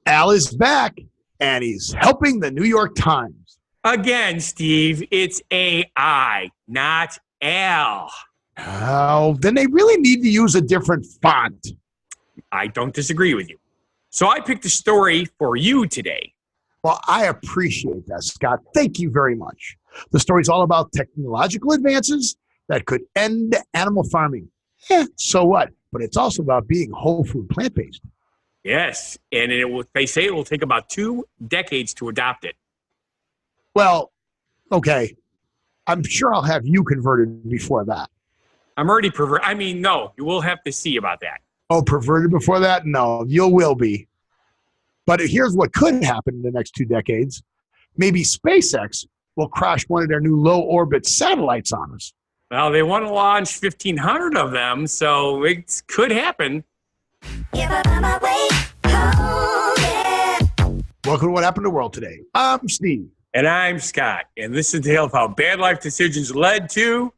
Al is back, and he's helping the New York Times. Again, Steve, it's AI, not Al. Oh, then they really need to use a different font. I don't disagree with you. So I picked a story for you today. Well, I appreciate that, Scott. Thank you very much. The story's all about technological advances that could end animal farming. So what? But it's also about being whole food plant-based. Yes, and they say it will take about 2 decades to adopt it. Well, okay. I'm sure I'll have you converted before that. I'm already perverted. I mean, no, you will have to see about that. Oh, perverted before that? No, you will be. But here's what could happen in the next 2 decades. Maybe SpaceX will crash one of their new low-orbit satellites on us. Well, they want to launch 1,500 of them, so it could happen. Welcome to What Happened to the World Today. I'm Steve. And I'm Scott. And this is the tale of how bad life decisions led to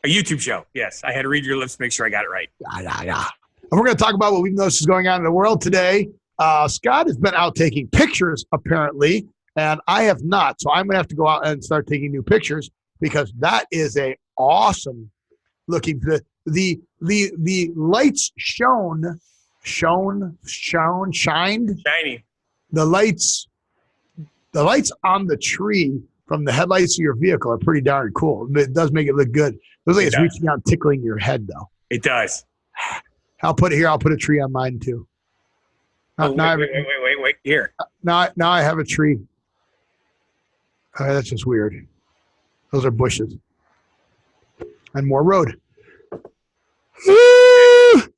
a YouTube show. Yes, I had to read your lips to make sure I got it right. Yeah. And we're going to talk about what we've noticed is going on in the world today. Scott has been out taking pictures, apparently, and I have not. So I'm going to have to go out and start taking new pictures because that is a awesome looking. The lights shined. Shiny. The lights on the tree from the headlights of your vehicle are pretty darn cool. It does make it look good. It looks like it's reaching out, tickling your head, though. It does. I'll put a tree on mine too. Wait. Here. Now I have a tree. That's just weird. Those are bushes. And more road.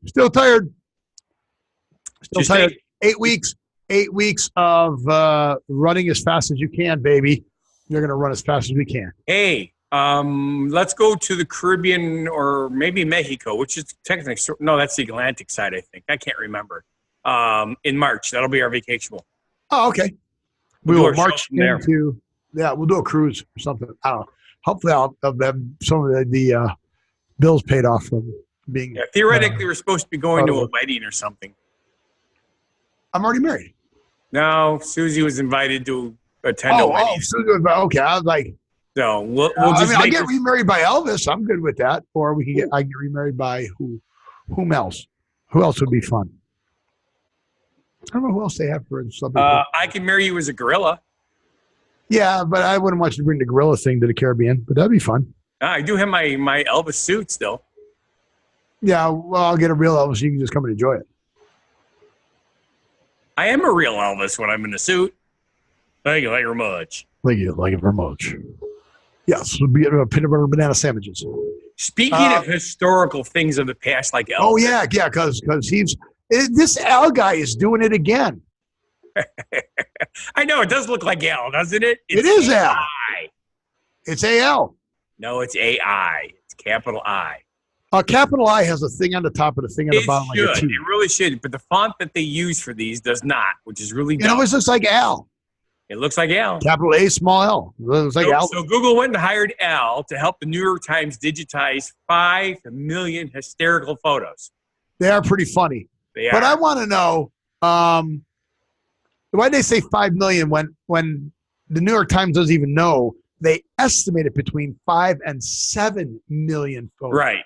Still tired. Still tired. 8 weeks. 8 weeks of running as fast as you can, baby. You're going to run as fast as we can. Hey, let's go to the Caribbean or maybe Mexico, which is technically, no, that's the Atlantic side, I think. I can't remember. In March. That'll be our vacation. Oh, okay. We will march into, we'll do a cruise or something. I don't know. Hopefully I'll have some of the bills paid off from being. Yeah, theoretically, we're supposed to be going to a wedding or something. I'm already married. No, Susie was invited to attend a wedding. Okay. I was like, so we'll just. I'll get remarried by Elvis. I'm good with that. Or I get remarried by whom else? Who else would be fun? I don't know who else they have for something. I can marry you as a gorilla. Yeah, but I wouldn't want you to bring the gorilla thing to the Caribbean. But that'd be fun. I do have my Elvis suit still. Yeah, well, I'll get a real Elvis. You can just come and enjoy it. I am a real Elvis when I'm in a suit. Thank you very much. Thank you very much. Yes, peanut butter and banana sandwiches. Speaking of historical things of the past, like Elvis. Oh, yeah, because this Al guy is doing it again. I know, it does look like Al, doesn't it? It is Al. It's AL. No, it's AI. It's capital I. Capital I has a thing on the top and a thing on the bottom. It should. It really should. But the font that they use for these does not, which is really dumb. It always looks like Al. It looks like Al. Capital A, small L. It looks like Al. So Google went and hired Al to help the New York Times digitize 5 million hysterical photos. They are pretty funny. They are. But I want to know, why did they say 5 million when the New York Times doesn't even know? They estimate it between 5 and 7 million photos. Right.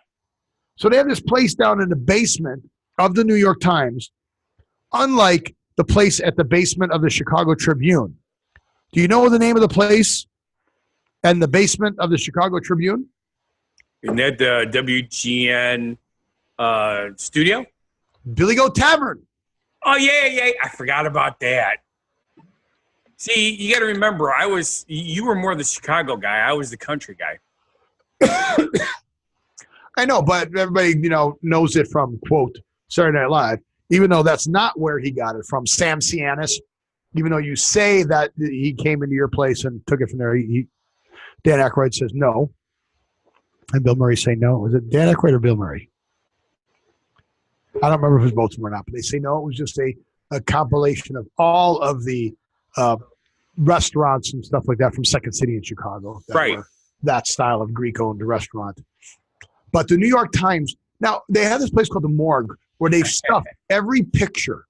So they have this place down in the basement of the New York Times, unlike the place at the basement of the Chicago Tribune. Do you know the name of the place and the basement of the Chicago Tribune? Isn't that the WGN studio? Billy Goat Tavern. Oh, yeah. I forgot about that. See, you got to remember, you were more the Chicago guy. I was the country guy. I know, but everybody, knows it from, quote, Saturday Night Live, even though that's not where he got it from, Sam Cianis. Even though you say that he came into your place and took it from there, Dan Aykroyd says no. And Bill Murray say no. Was it Dan Aykroyd or Bill Murray? I don't remember if it was both of them or not, but they say no, it was just a compilation of all of the restaurants and stuff like that from Second City in Chicago. That style of Greek-owned restaurant. But the New York Times, now they have this place called the Morgue where they've stuffed every picture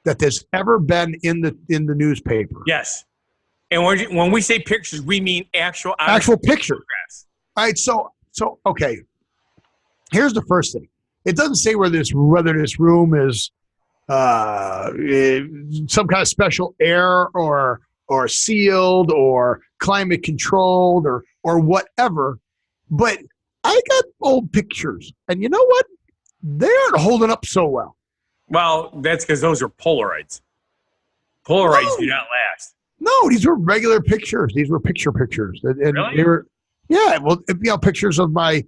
that has ever been in the newspaper. Yes. And when we say pictures, we mean actual pictures. Photographs. All right. So okay. Here's the first thing. It doesn't say whether this room is some kind of special air or sealed or climate controlled or whatever. But I got old pictures, and you know what? They aren't holding up so well. Well, that's because those are Polaroids. Polaroids do not last. No, these were regular pictures. These were pictures. And really? They were, yeah. Well, pictures of my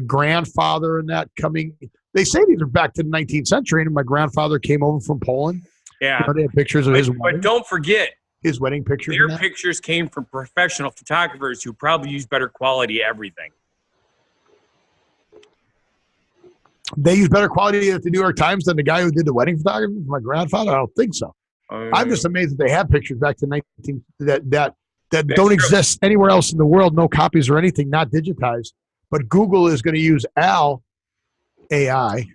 grandfather and that coming. They say these are back to the 19th century, and my grandfather came over from Poland. Yeah. They had pictures of his wedding. But don't forget, his wedding pictures. Their pictures came from professional photographers who probably use better quality everything. They use better quality at the New York Times than the guy who did the wedding photography for my grandfather? I don't think so. I'm just amazed that they have pictures back to 19 that don't exist anywhere else in the world, no copies or anything, not digitized. But Google is going to use AI,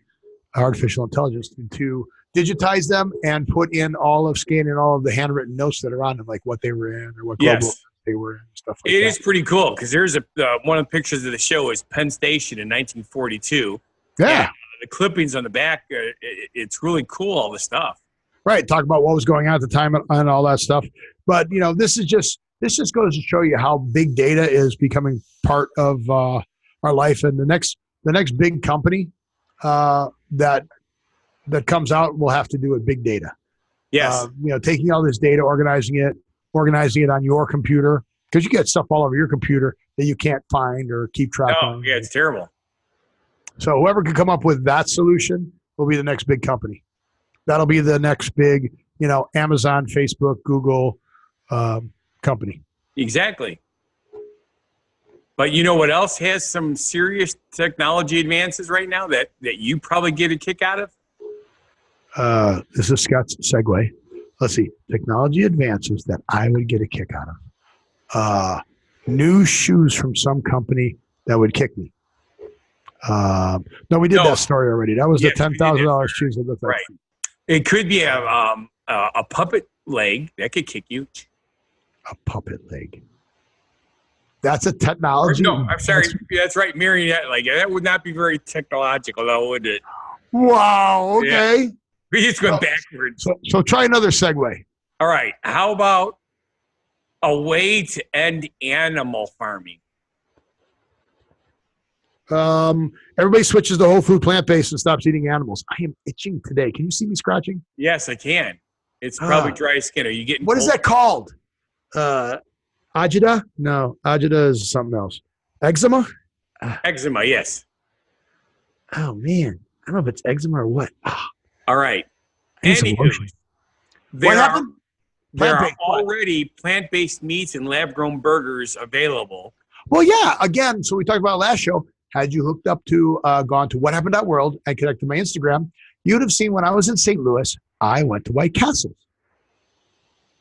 artificial intelligence, to digitize them and put in scan in all of the handwritten notes that are on them, like what they were in or what global they were in, stuff like that. It is pretty cool because there's one of the pictures of the show is Penn Station in 1942. Yeah. And the clippings on the back, it's really cool, all the stuff. Right. Talk about what was going on at the time and all that stuff. But, this just goes to show you how big data is becoming part of our life. And the next big company that comes out will have to do with big data. Yes. Taking all this data, organizing it on your computer, because you get stuff all over your computer that you can't find or keep track of. Yeah, it's terrible. So whoever can come up with that solution will be the next big company. That'll be the next big, Amazon, Facebook, Google company. Exactly. But you know what else has some serious technology advances right now that you probably get a kick out of? This is Scott's segue. Let's see. Technology advances that I would get a kick out of. New shoes from some company that would kick me. No, we did that story already. That was the $10,000 shoes that looked like. Right. It could be a puppet leg that could kick you. A puppet leg. That's a technology. No, I'm sorry. That's right. Marionette leg. That would not be very technological, though, would it? Wow. Okay. Yeah. We just went backwards. So try another segue. All right. How about a way to end animal farming? Everybody switches to whole food, plant-based, and stops eating animals. I am itching today. Can you see me scratching? Yes, I can. It's probably dry skin. Are you getting what is that called? Agita? No, agita is something else. Eczema? Eczema, yes. Oh, man. I don't know if it's eczema or what. All right. Anywho, there are already plant-based meats and lab-grown burgers available. Well, yeah. Again, so we talked about last show. Had you hooked up to, gone to whathappened.world and connected to my Instagram, you'd have seen when I was in St. Louis, I went to White Castle's.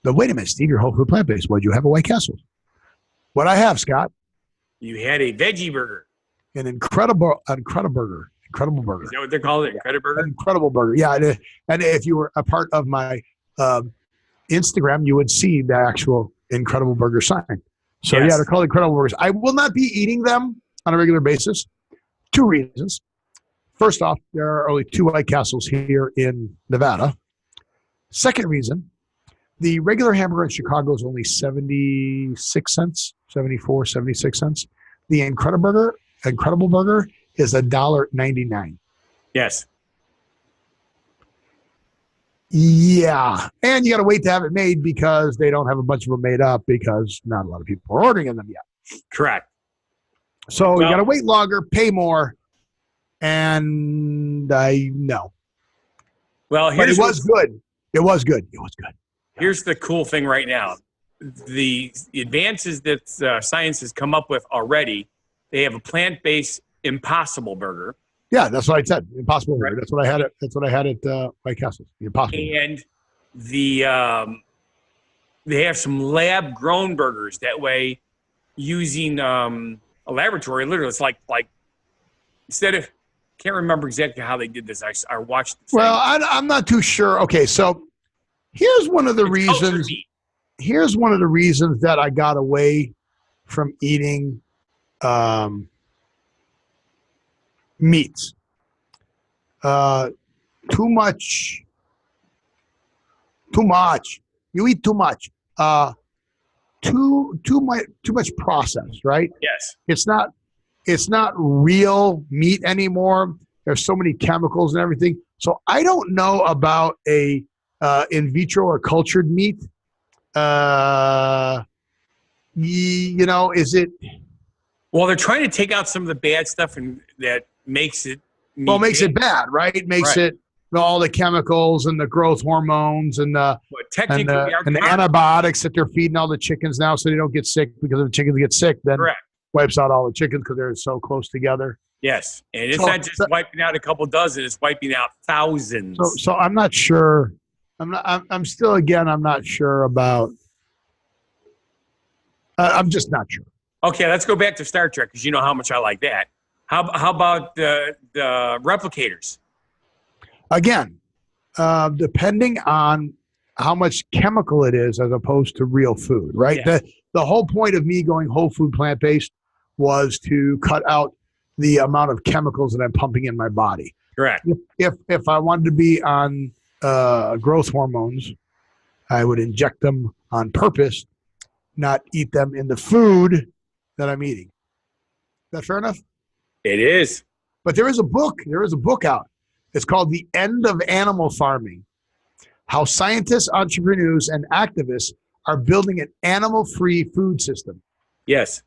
But wait a minute, Steve, you're whole food plant-based. What did you have at White Castle's? What'd I have, Scott? You had a veggie burger. An incredible burger. Incredible burger. Is that what they're called? Incredible burger? Incredible burger. Yeah. And if you were a part of my Instagram, you would see the actual Incredible Burger sign. So, yeah, they're called Incredible Burgers. I will not be eating them on a regular basis. 2 reasons. First off, there are only 2 White Castles here in Nevada. Second reason, the regular hamburger in Chicago is only 76 cents, 74, 76 cents. The Incredible Burger is $1.99. Yes. Yeah. And you got to wait to have it made because they don't have a bunch of them made up because not a lot of people are ordering them yet. Correct. So you got to wait longer, pay more, and I know. Well, but it was good. It was good. Here's the cool thing right now. The advances that science has come up with already, they have a plant-based Impossible Burger. Yeah, that's what I said. Impossible Burger. Right. That's what I had at White Castle's. The Impossible. And they have some lab-grown burgers. That way, using a laboratory, literally, it's like instead of, can't remember exactly how they did this. I watched. Well, I'm not too sure. Okay, so Here's one of the It's cultured reasons. meat. Here's one of the reasons that I got away from eating meats. Too much. Too much. You eat too much. Too much processed, right? Yes. It's not real meat anymore. There's so many chemicals and everything. So I don't know about a in vitro or cultured meat. Is it? Well, they're trying to take out some of the bad stuff and that makes it It bad, right? It makes it all the chemicals and the growth hormones and the antibiotics that they're feeding all the chickens now, so they don't get sick, because if the chickens get sick, then wipes out all the chickens because they're so close together. Yes, and it's not just wiping out a couple dozen; it's wiping out thousands. So I'm not sure. I'm still I'm not sure about. I'm just not sure. Okay, let's go back to Star Trek, because you know how much I like that. How about the replicators? Again, depending on how much chemical it is as opposed to real food, right? Yeah. The whole point of me going whole food plant-based was to cut out the amount of chemicals that I'm pumping in my body. Correct. If I wanted to be on growth hormones, I would inject them on purpose, not eat them in the food that I'm eating. Is that fair enough? It is. But there is a book. There is a book out. It's called The End of Animal Farming: How Scientists, Entrepreneurs, and Activists Are Building an Animal-Free Food System. Yes.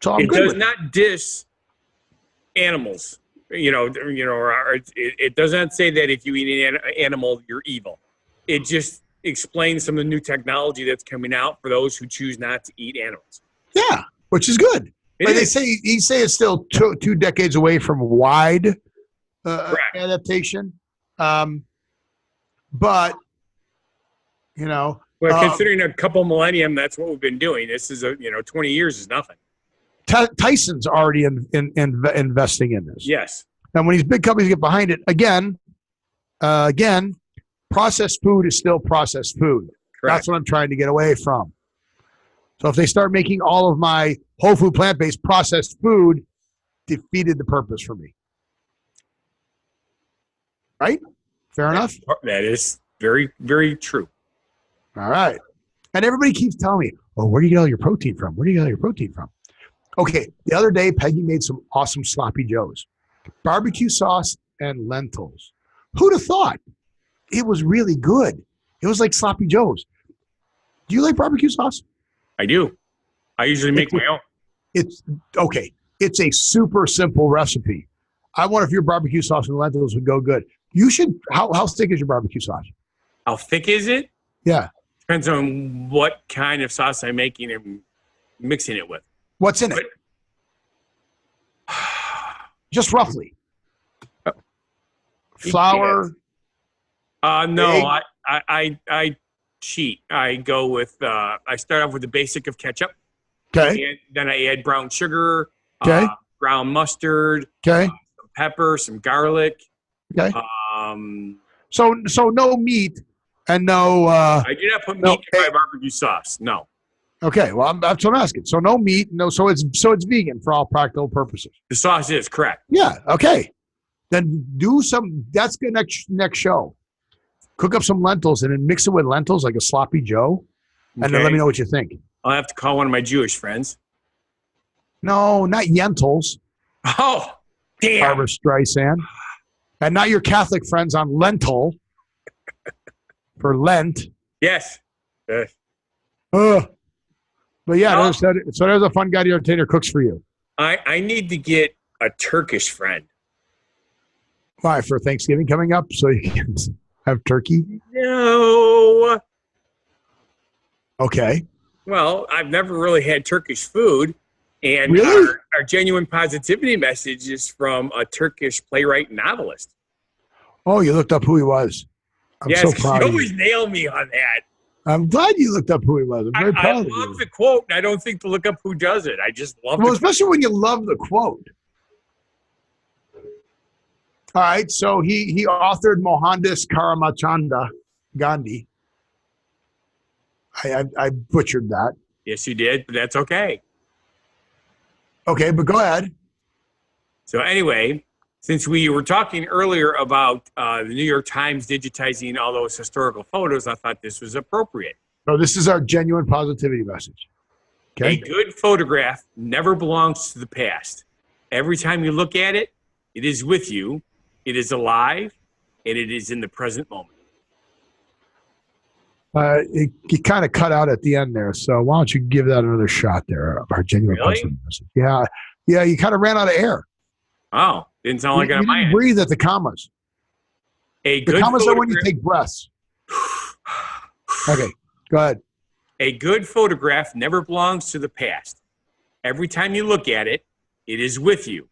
So it does not diss animals. It does not say that if you eat an animal, you're evil. It just explains some of the new technology that's coming out for those who choose not to eat animals. Yeah, which is good. But he say it's still two decades away from wide adaptation. But considering a couple millennium, that's what we've been doing. This is 20 years is nothing. Tyson's already investing in this. Yes. And when these big companies get behind it, again, processed food is still processed food. Correct. That's what I'm trying to get away from. So if they start making all of my whole food plant-based processed food, defeated the purpose for me. Right? Fair enough? That is very, very true. All right. And everybody keeps telling me, oh, where do you get all your protein from? Where do you get all your protein from? Okay, the other day, Peggy made some awesome sloppy joes. Barbecue sauce and lentils. Who'd have thought? It was really good. It was like sloppy joes. Do you like barbecue sauce? I do. I usually make my own. It's okay. It's a super simple recipe. I wonder if your barbecue sauce and lentils would go good. You should. How thick is your barbecue sauce? How thick is it? Yeah. Depends on what kind of sauce I'm making and mixing it with. What's in it? Just roughly. Flour. No, I cheat. I go with. I start off with the basic of ketchup. Okay. And then I add brown sugar. Okay. Brown mustard. Okay. Some pepper, some garlic. Okay. So no meat and no. I do not put meat in my barbecue sauce. No. Okay, well, that's what I'm asking. So no meat, so it's vegan for all practical purposes. The sauce is correct. Yeah. Okay. Then do some. That's good. Next show. Cook up some lentils and then mix it with lentils like a sloppy Joe, and then let me know what you think. I'll have to call one of my Jewish friends. No, not Yentels. Oh, damn. Barbara Streisand, and not your Catholic friends on lentil for Lent. Yes. But yeah, so there's a fun guy to entertainer cooks for you. I need to get a Turkish friend. Why, for Thanksgiving coming up, so you can have turkey? No. Okay. Well, I've never really had Turkish food, and really? our genuine positivity message is from a Turkish playwright and novelist. Oh, you looked up who he was. I'm so proud. You always nail me on that. I'm glad you looked up who he was. I'm very proud of you. I love the quote, and I don't think to look up who does it. I just love it. Well, especially when you love the quote. All right, so he authored Mohandas Karamchand Gandhi. I butchered that. Yes, you did, but that's okay. Okay, but go ahead. So anyway, since we were talking earlier about the New York Times digitizing all those historical photos, I thought this was appropriate. So this is our genuine positivity message. Okay. A good photograph never belongs to the past. Every time you look at it, it is with you, it is alive, and it is in the present moment. It kind of cut out at the end there. So why don't you give that another shot there? Our genuine positivity message. Yeah. Yeah. You kind of ran out of air. Oh, didn't sound like it on my end. Breathe at the commas. The commas are when you take breaths. Okay. Go ahead. A good photograph never belongs to the past. Every time you look at it, it is with you.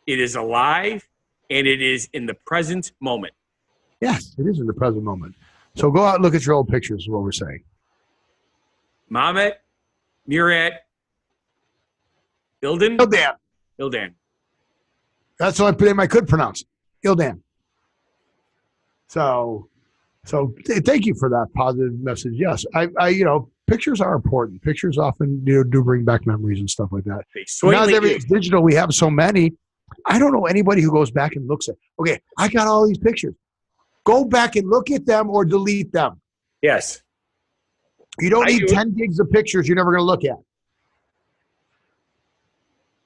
It is alive, and it is in the present moment. Yes, it is in the present moment. So go out and look at your old pictures is what we're saying. Mamet, Murat, Ildan? Ildan. Ildan. That's the only name I could pronounce. Ildan. So thank you for that positive message. Yes, pictures are important. Pictures often do bring back memories and stuff like that. Now that everything's digital, we have so many. I don't know anybody who goes back and looks at, okay, I got all these pictures. Go back and look at them or delete them. Yes. You don't need 10 gigs of pictures you're never going to look at.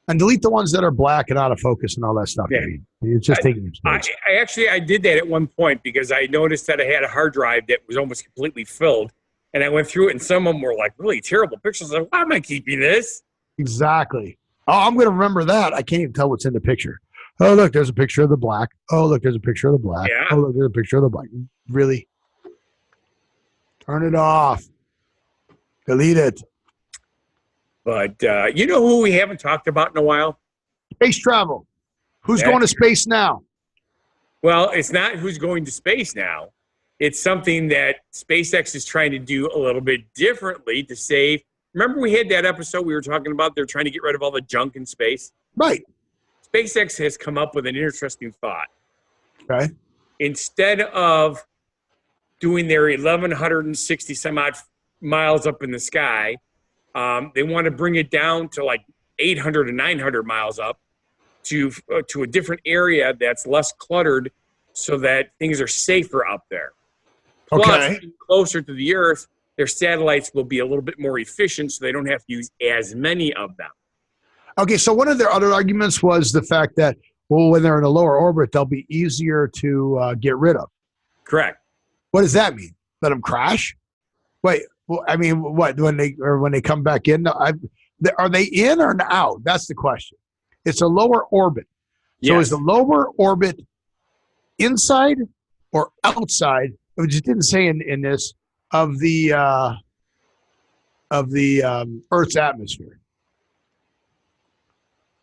And delete the ones that are black and out of focus and all that stuff. Yeah. It's just taking space. I did that at one point because I noticed that I had a hard drive that was almost completely filled. And I went through it, and some of them were like really terrible pictures. I was like, why am I keeping this? Exactly. Oh, I'm going to remember that. I can't even tell what's in the picture. Oh, look, there's a picture of the black. Oh, look, there's a picture of the black. Yeah. Oh, look, there's a picture of the black. Really? Turn it off. Delete it. But you know who we haven't talked about in a while? Space travel. Who's going to space now? Well, it's not who's going to space now. It's something that SpaceX is trying to do a little bit differently to save. Remember we had that episode we were talking about? They're trying to get rid of all the junk in space. Right. SpaceX has come up with an interesting thought. Okay. Instead of doing their 1,160 some odd miles up in the sky, they want to bring it down to like 800 to 900 miles up to a different area that's less cluttered so that things are safer up there. Plus, closer to the Earth, their satellites will be a little bit more efficient so they don't have to use as many of them. Okay, so one of their other arguments was the fact that, well, when they're in a lower orbit, they'll be easier to get rid of. Correct. What does that mean? Let them crash? Wait, well, I mean, what, when they come back in? Are they in or out? That's the question. It's a lower orbit. So Yes. is the lower orbit inside or outside? It just didn't say in this of the Earth's atmosphere.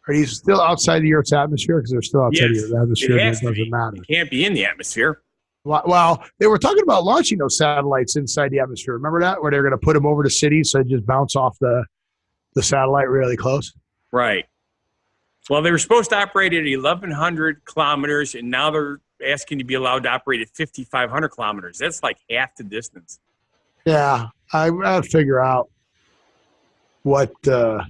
Are you still outside the Earth's atmosphere? Because they're still outside the Earth's atmosphere. It doesn't matter. It can't be in the atmosphere. Well, they were talking about launching those satellites inside the atmosphere. Remember that? Where they were going to put them over to cities so they just bounce off the satellite really close? Right. Well, they were supposed to operate at 1,100 kilometers, and now they're asking to be allowed to operate at 5,500 kilometers. That's like half the distance. Yeah, I got to figure out what's the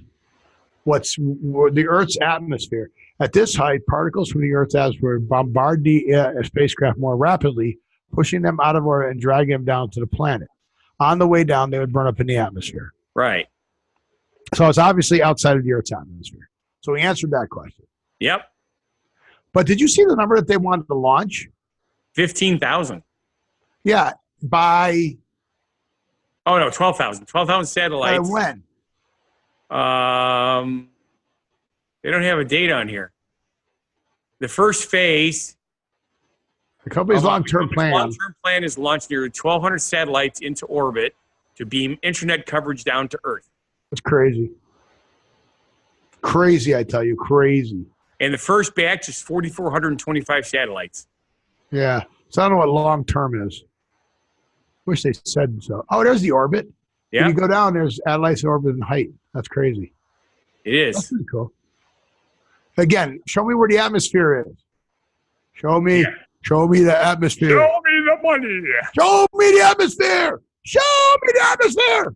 Earth's atmosphere. At this height, particles from the Earth's atmosphere bombard the spacecraft more rapidly, pushing them out of orbit and dragging them down to the planet. On the way down, they would burn up in the atmosphere. Right. So it's obviously outside of the Earth's atmosphere. So we answered that question. Yep. But did you see the number that they wanted to launch? 15,000. Yeah, by... Oh, no, 12,000. 12,000 satellites. When? They don't have a date on here. The first phase. The company's long-term plan. Long-term plan is launch nearly 1,200 satellites into orbit to beam internet coverage down to Earth. That's crazy. Crazy, I tell you, crazy. And the first batch is 4,425 satellites. Yeah. So I don't know what long-term is. Wish they said so. Oh, there's the orbit. Yeah. When you go down, there's satellites in orbit and height. That's crazy. It is. That's pretty cool. Again, show me where the atmosphere is. Show me. Yeah. Show me the atmosphere. Show me the money. Show me the atmosphere. Show me the atmosphere.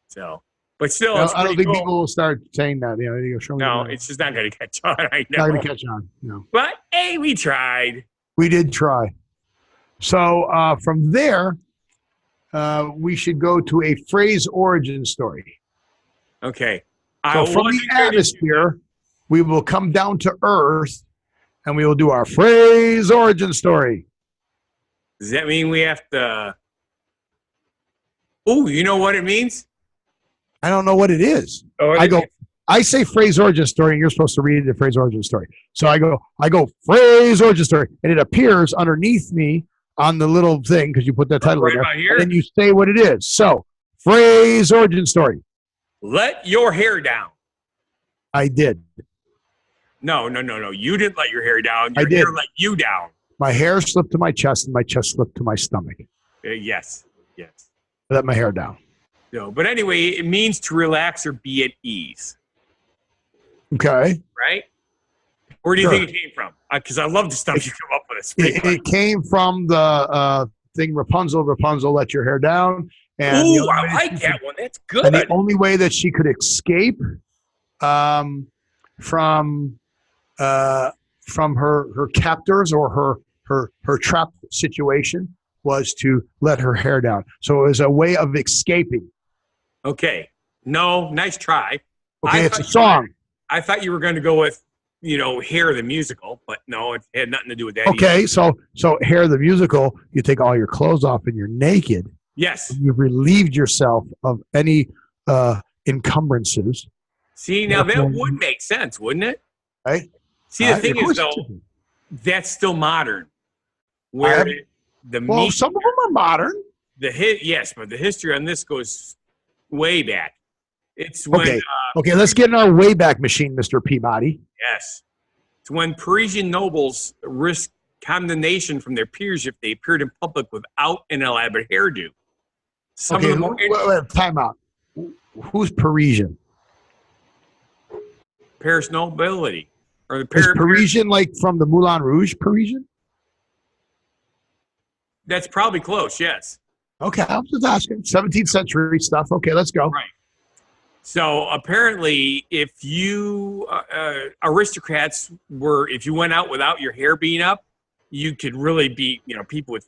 So, but still, No, it's I don't pretty think cool. people will start saying that. You know, you go, show me No, the it's just not going to catch on. I know. not going to catch on. No. But hey, we tried. We did try. So from there, we should go to a phrase origin story. Okay. So from the atmosphere, we will come down to Earth, and we will do our phrase origin story. Does that mean we have to? Oh, you know what it means? I don't know what it is. Oh, I say phrase origin story, and you're supposed to read the phrase origin story. So I go phrase origin story, and it appears underneath me on the little thing because you put that title right in there, about here? and then you say what it is. So phrase origin story. Let your hair down. I did. No. You didn't let your hair down. Your I did. hair let you down. My hair slipped to my chest, and my chest slipped to my stomach. Yes. I let my hair down. No, but anyway, it means to relax or be at ease. Okay. Right? Where do you think it came from? Because I love the stuff you come up with. It came from the thing Rapunzel, let your hair down. And ooh, I like that one. That's good. And the only way that she could escape from her captors or her trap situation was to let her hair down. So it was a way of escaping. Okay. No, nice try. Okay, it's a song. I thought you were going to go with, Hair the musical, but no, it had nothing to do with that. Okay, so Hair the musical, you take all your clothes off and you're naked. Yes. You've relieved yourself of any encumbrances. See, now that would make sense, wouldn't it? Right. See, the thing is, though, that's still modern. Some of them are modern. Yes, but the history on this goes way back. It's when okay, let's get in our Wayback Machine, Mr. Peabody. Yes. It's when Parisian nobles risked condemnation from their peers if they appeared in public without an elaborate hairdo. Time out. Who's Parisian? Paris nobility. Or the Is Parisian like from the Moulin Rouge Parisian? That's probably close, yes. Okay, I'm just asking. 17th century stuff. Okay, let's go. Right. So apparently, if you aristocrats if you went out without your hair being up, you could really be, people would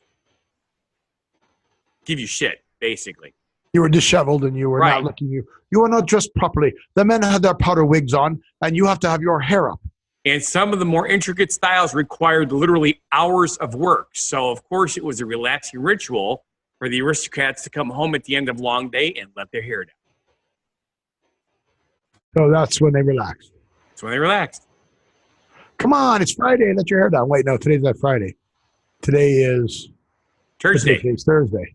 give you shit, basically. You were disheveled and you were not looking, you were not dressed properly. The men had their powder wigs on, and you have to have your hair up. And some of the more intricate styles required literally hours of work. So, of course, it was a relaxing ritual for the aristocrats to come home at the end of a long day and let their hair down. So that's when they relaxed. Come on, it's Friday. Let your hair down. Wait, no, today's not Friday. Today is Thursday. Today's Thursday.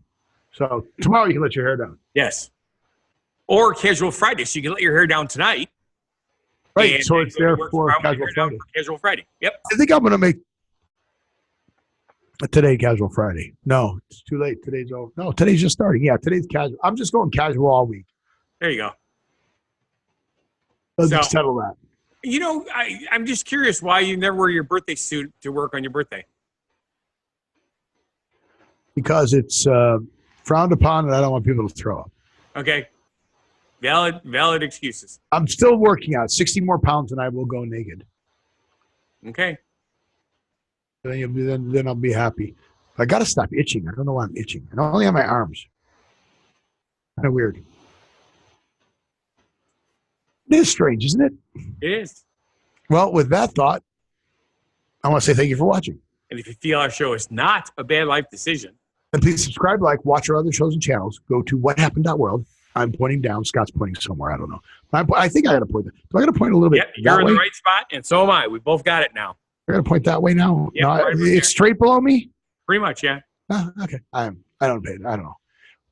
So tomorrow you can let your hair down. Yes. Or Casual Friday. So you can let your hair down tonight. Right. So it's there for Casual Friday. Casual Friday. Yep. I think I'm going to make today Casual Friday. No, it's too late. Today's over. No, today's just starting. Yeah, today's casual. I'm just going casual all week. There you go. Let's just settle that. I'm just curious why you never wear your birthday suit to work on your birthday. Because it's frowned upon, and I don't want people to throw up. Okay. Valid excuses. I'm still working on 60 more pounds, and I will go naked. Okay. Then I'll be happy. I got to stop itching. I don't know why I'm itching. I only have my arms. Kind of weird. It is strange, isn't it? It is. Well, with that thought, I want to say thank you for watching. And if you feel our show is not a bad life decision, then please subscribe, watch our other shows and channels. Go to whathappened.world. I'm pointing down. Scott's pointing somewhere. I don't know. I think I got to point. Do I got to point a little bit? Yep, you're in the right spot, and so am I. We both got it now. I got to point that way now. Yep, no, it's straight below me. Pretty much, yeah. Okay. I don't pay it. I don't know.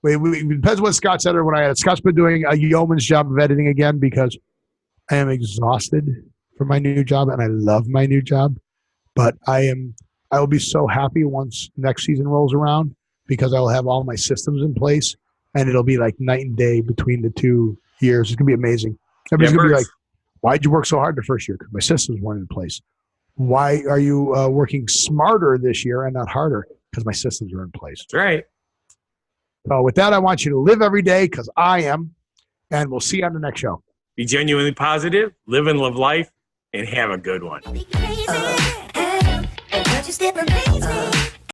It depends what Scott said or when I had. Scott's been doing a yeoman's job of editing again because I am exhausted for my new job, and I love my new job. But I will be so happy once next season rolls around because I will have all my systems in place, and it'll be like night and day between the 2 years. It's gonna be amazing. Everybody's gonna be like, "Why'd you work so hard the first year?" Because my systems weren't in place. Why are you working smarter this year and not harder? Because my systems are in place. That's right. So with that, I want you to live every day because I am, and we'll see you on the next show. Be genuinely positive, live and live life, and have a good one. Be crazy, but you still amaze me.